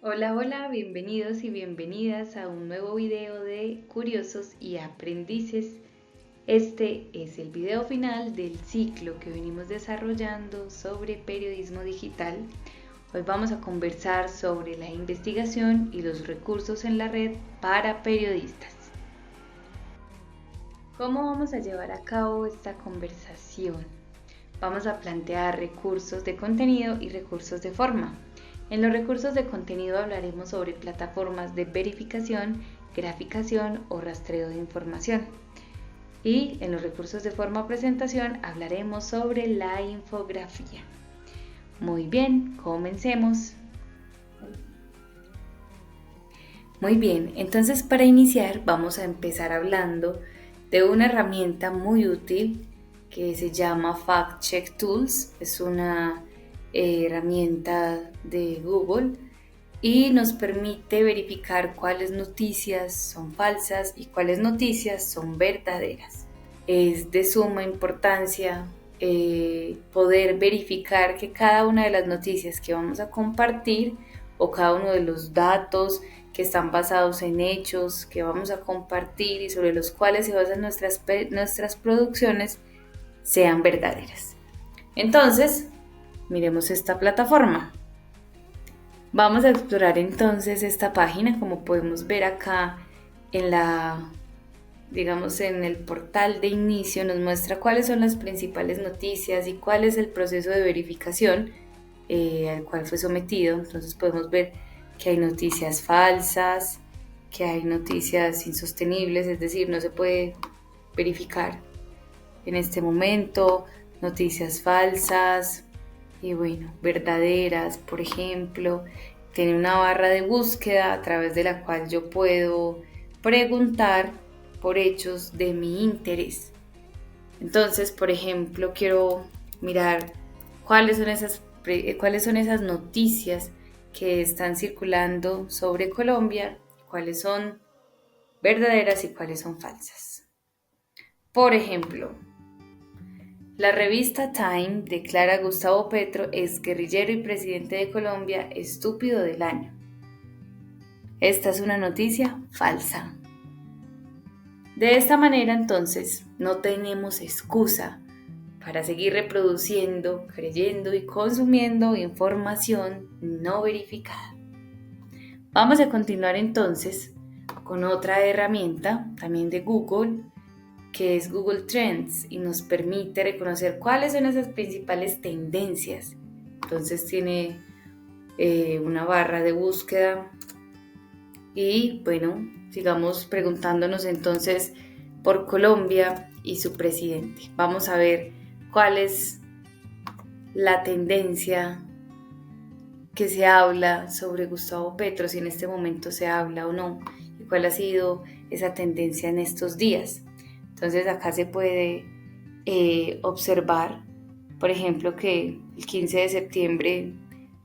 Hola, hola, bienvenidos y bienvenidas a un nuevo video de Curiosos y Aprendices. Este es el video final del ciclo que venimos desarrollando sobre periodismo digital. Hoy vamos a conversar sobre la investigación y los recursos en la red para periodistas. ¿Cómo vamos a llevar a cabo esta conversación? Vamos a plantear recursos de contenido y recursos de forma. En los recursos de contenido hablaremos sobre plataformas de verificación, graficación o rastreo de información. Y en los recursos de forma o presentación hablaremos sobre la infografía. Muy bien, comencemos. Muy bien, entonces para iniciar vamos a empezar hablando de una herramienta muy útil que se llama Fact Check Tools. Es una herramienta de Google y nos permite verificar cuáles noticias son falsas y cuáles noticias son verdaderas. Es de suma importancia poder verificar que cada una de las noticias que vamos a compartir o cada uno de los datos que están basados en hechos que vamos a compartir y sobre los cuales se basan nuestras producciones sean verdaderas. Entonces, miremos esta plataforma. Vamos a explorar entonces esta página, como podemos ver acá en en el portal de inicio nos muestra cuáles son las principales noticias y cuál es el proceso de verificación al cual fue sometido. Entonces podemos ver que hay noticias falsas, que hay noticias insostenibles, es decir, no se puede verificar en este momento, noticias falsas y verdaderas, por ejemplo. Tiene una barra de búsqueda a través de la cual yo puedo preguntar por hechos de mi interés. Entonces, por ejemplo, quiero mirar cuáles son esas noticias que están circulando sobre Colombia, cuáles son verdaderas y cuáles son falsas. Por ejemplo, la revista Time declara a Gustavo Petro ex guerrillero y presidente de Colombia estúpido del año. Esta es una noticia falsa. De esta manera, entonces, no tenemos excusa para seguir reproduciendo, creyendo y consumiendo información no verificada. Vamos a continuar entonces con otra herramienta, también de Google, que es Google Trends y nos permite reconocer cuáles son esas principales tendencias. Entonces tiene una barra de búsqueda y sigamos preguntándonos entonces por Colombia y su presidente. Vamos a ver cuál es la tendencia que se habla sobre Gustavo Petro, si en este momento se habla o no, y cuál ha sido esa tendencia en estos días. Entonces acá se puede observar, por ejemplo, que el 15 de septiembre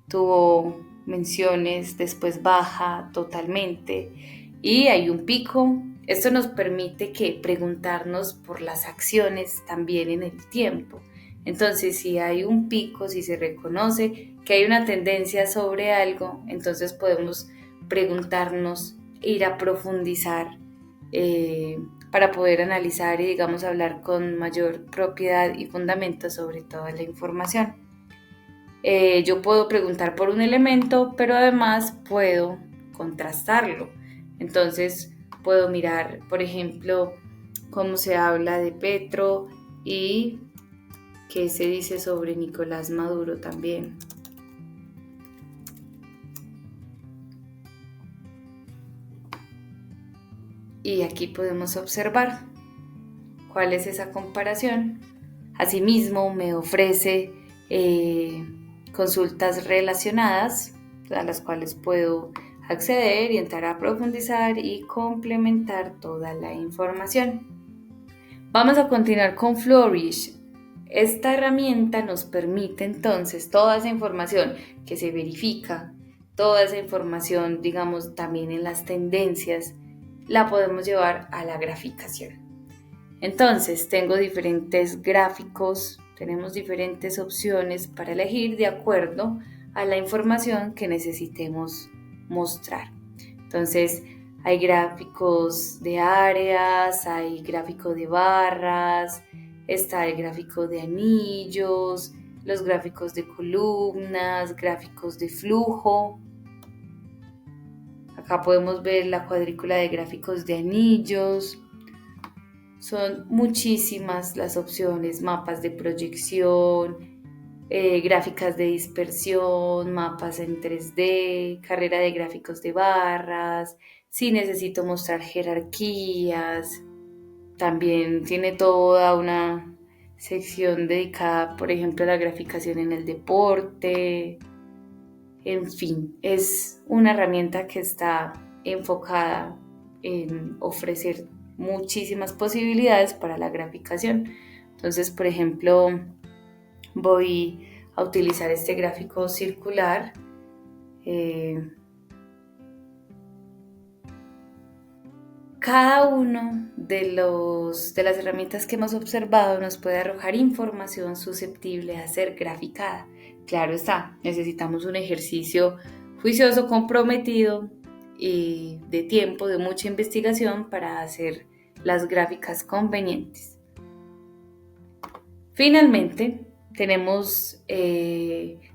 tuvo menciones, después baja totalmente y hay un pico. Esto nos permite preguntarnos por las acciones también en el tiempo. Entonces, si hay un pico, si se reconoce que hay una tendencia sobre algo, entonces podemos preguntarnos, ir a profundizar para poder analizar y, hablar con mayor propiedad y fundamento sobre toda la información. Yo puedo preguntar por un elemento, pero además puedo contrastarlo. Entonces, puedo mirar, por ejemplo, cómo se habla de Petro y qué se dice sobre Nicolás Maduro también. Y aquí podemos observar cuál es esa comparación. Asimismo, me ofrece consultas relacionadas a las cuales puedo acceder y entrar a profundizar y complementar toda la información. Vamos a continuar con Flourish. Esta herramienta nos permite entonces toda esa información que se verifica, toda esa información, también en las tendencias, la podemos llevar a la graficación. Entonces, tengo diferentes gráficos, tenemos diferentes opciones para elegir de acuerdo a la información que necesitemos mostrar. Entonces, hay gráficos de áreas, hay gráfico de barras, está el gráfico de anillos, los gráficos de columnas, gráficos de flujo. Acá podemos ver la cuadrícula de gráficos de anillos. Son muchísimas las opciones: mapas de proyección, gráficas de dispersión, mapas en 3D, carrera de gráficos de barras, si necesito mostrar jerarquías. También tiene toda una sección dedicada, por ejemplo, a la graficación en el deporte. En fin, es una herramienta que está enfocada en ofrecer muchísimas posibilidades para la graficación. Entonces, por ejemplo, voy a utilizar este gráfico circular. Cada uno de las herramientas que hemos observado nos puede arrojar información susceptible a ser graficada. Claro está, necesitamos un ejercicio juicioso, comprometido y de tiempo, de mucha investigación para hacer las gráficas convenientes. Finalmente, tenemos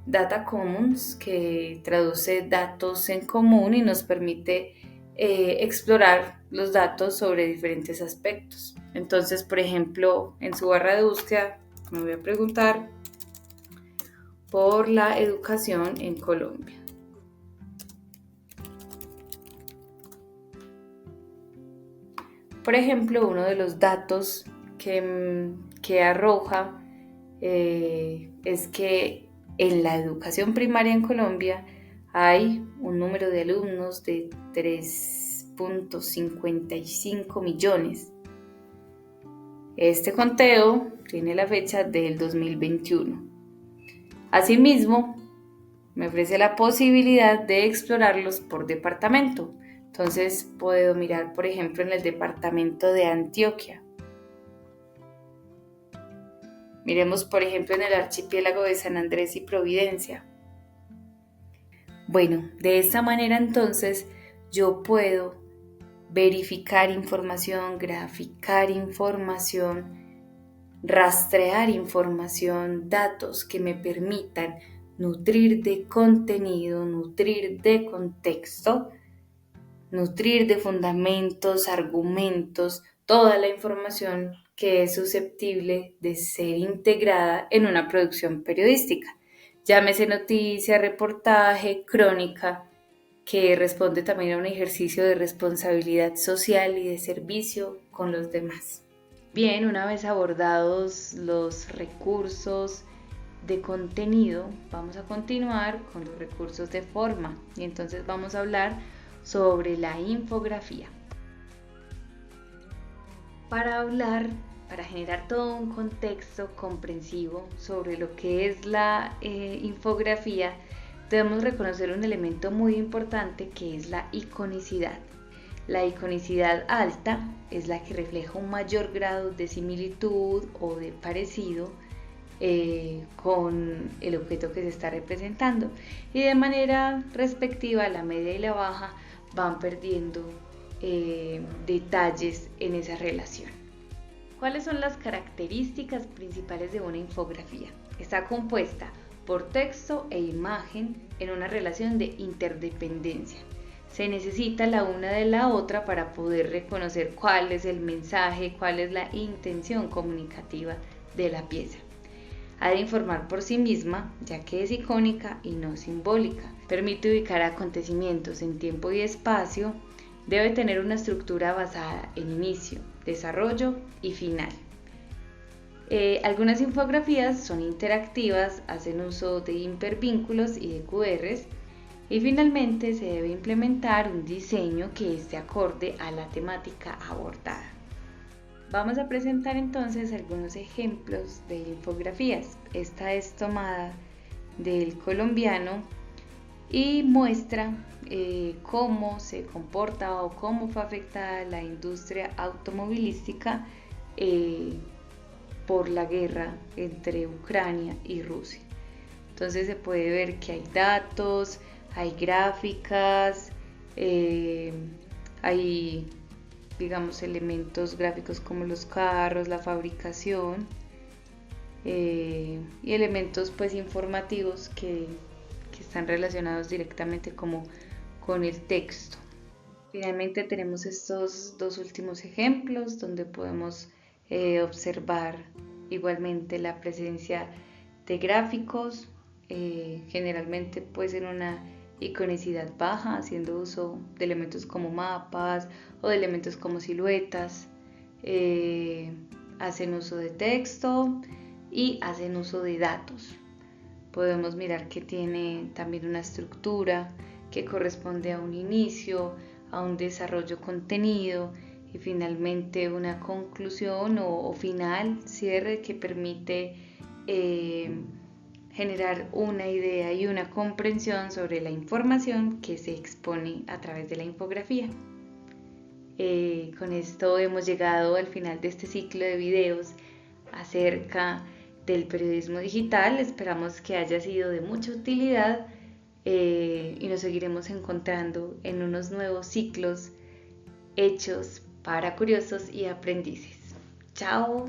Data Commons, que traduce datos en común y nos permite explorar los datos sobre diferentes aspectos. Entonces, por ejemplo, en su barra de búsqueda me voy a preguntar por la educación en Colombia. Por ejemplo, uno de los datos que arroja es que en la educación primaria en Colombia hay un número de alumnos de 3.55 millones. Este conteo tiene la fecha del 2021. Asimismo, me ofrece la posibilidad de explorarlos por departamento. Entonces puedo mirar, por ejemplo, en el departamento de Antioquia. Miremos, por ejemplo, en el archipiélago de San Andrés y Providencia. Bueno, de esta manera entonces yo puedo verificar información, graficar información, rastrear información, datos que me permitan nutrir de contenido, nutrir de contexto, nutrir de fundamentos, argumentos, toda la información que es susceptible de ser integrada en una producción periodística. Llámese noticia, reportaje, crónica, que responde también a un ejercicio de responsabilidad social y de servicio con los demás. Bien, una vez abordados los recursos de contenido, vamos a continuar con los recursos de forma y entonces vamos a hablar sobre la infografía. Para generar todo un contexto comprensivo sobre lo que es la infografía, debemos reconocer un elemento muy importante que es la iconicidad. La iconicidad alta es la que refleja un mayor grado de similitud o de parecido con el objeto que se está representando, y de manera respectiva la media y la baja van perdiendo detalles en esa relación. ¿Cuáles son las características principales de una infografía? Está compuesta por texto e imagen en una relación de interdependencia. Se necesita la una de la otra para poder reconocer cuál es el mensaje, cuál es la intención comunicativa de la pieza. Ha de informar por sí misma, ya que es icónica y no simbólica. Permite ubicar acontecimientos en tiempo y espacio. Debe tener una estructura basada en inicio, desarrollo y final. Algunas infografías son interactivas, hacen uso de hipervínculos y de QRs, y finalmente se debe implementar un diseño que esté acorde a la temática abordada. Vamos a presentar entonces algunos ejemplos de infografías. Esta es tomada del Colombiano y muestra cómo se comporta o cómo fue afectada la industria automovilística por la guerra entre Ucrania y Rusia. Entonces se puede ver que hay datos, hay gráficas, hay, digamos, elementos gráficos como los carros, la fabricación, y elementos pues informativos que están relacionados directamente como con el texto. Finalmente tenemos estos dos últimos ejemplos donde podemos observar igualmente la presencia de gráficos, generalmente pues en una iconicidad baja, haciendo uso de elementos como mapas o de elementos como siluetas. Hacen uso de texto y hacen uso de datos. Podemos mirar que tiene también una estructura que corresponde a un inicio, a un desarrollo contenido y finalmente una conclusión o final, cierre que permite generar una idea y una comprensión sobre la información que se expone a través de la infografía. Con esto hemos llegado al final de este ciclo de videos acerca del periodismo digital. Esperamos que haya sido de mucha utilidad y nos seguiremos encontrando en unos nuevos ciclos hechos para curiosos y aprendices. Chao.